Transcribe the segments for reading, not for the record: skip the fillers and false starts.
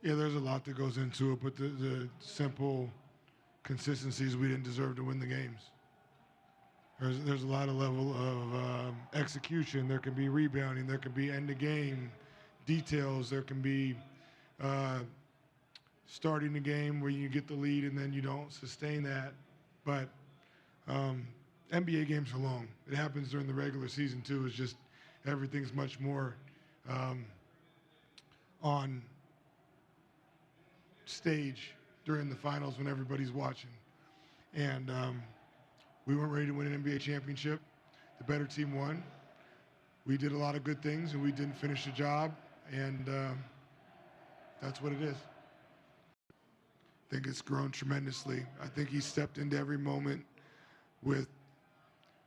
Yeah, there's a lot that goes into it, but the simple consistency is we didn't deserve to win the games. There's a lot of level of execution. There can be rebounding. There can be end of game details. There can be uh, starting the game where you get the lead and then you don't sustain that. But NBA games are long. It happens during the regular season too. It's just everything's much more on stage during the finals when everybody's watching. And we weren't ready to win an NBA championship. The better team won. We did a lot of good things and we didn't finish the job. And that's what it is. I think it's grown tremendously. I think he stepped into every moment with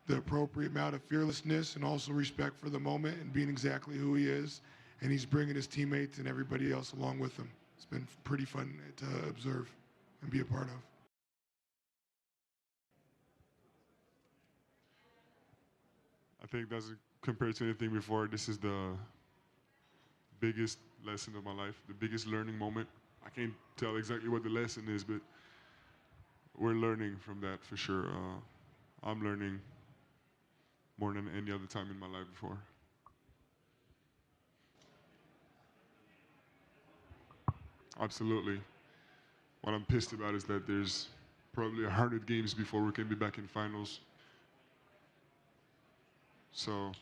the appropriate amount of fearlessness and also respect for the moment and being exactly who he is. And he's bringing his teammates and everybody else along with him. It's been pretty fun to observe and be a part of. I think that's compared to anything before, this is the biggest lesson of my life, the biggest learning moment. I can't tell exactly what the lesson is, but we're learning from that for sure. I'm learning more than any other time in my life before. Absolutely. What I'm pissed about is that there's probably 100 games before we can be back in finals. So,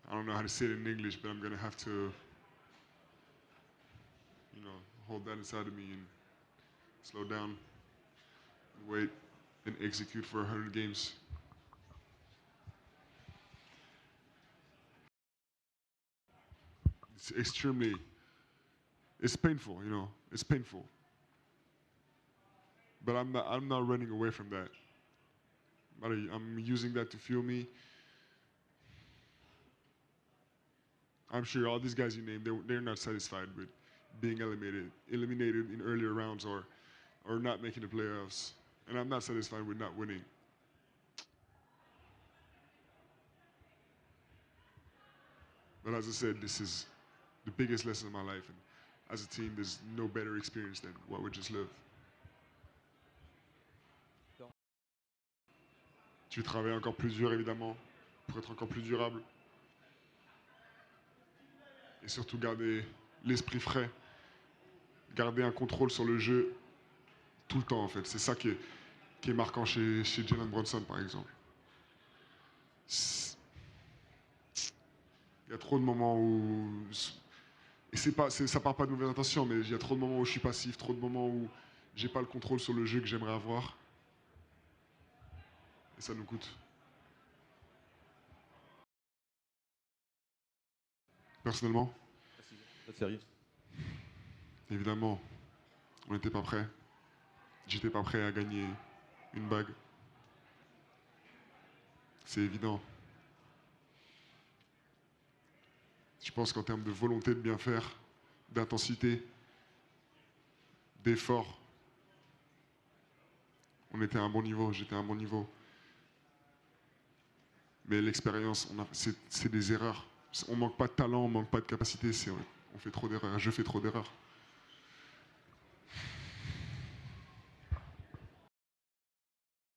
I don't know how to say it in English, but I'm gonna have to, hold that inside of me and slow down and wait and execute for 100 games. It's it's painful, it's painful. But I'm not running away from that. But I'm using that to fuel me. I'm sure all these guys you named, they're not satisfied with being eliminated in earlier rounds or not making the playoffs. And I'm not satisfied with not winning. But as I said, this is the biggest lesson of my life. And as a team, there's no better experience than what we just lived. Tu travailles encore plus dur, évidemment, pour être encore plus durable. Et surtout garder l'esprit frais. Garder un contrôle sur le jeu tout le temps, en fait. C'est ça qui est marquant chez Jalen Brunson, par exemple. Il y a trop de moments où... Et ça part pas de mauvaises intentions, mais il y a trop de moments où je suis passif, trop de moments où j'ai pas le contrôle sur le jeu que j'aimerais avoir. Et ça nous coûte. Personnellement, évidemment, on n'était pas prêts. J'étais pas prêt à gagner une bague. C'est évident. Je pense qu'en termes de volonté de bien faire, d'intensité, d'effort, on était à un bon niveau, j'étais à un bon niveau. Mais l'expérience, c'est des erreurs. On manque pas de talent, on manque pas de capacité, on fait trop d'erreurs, je fais trop d'erreurs.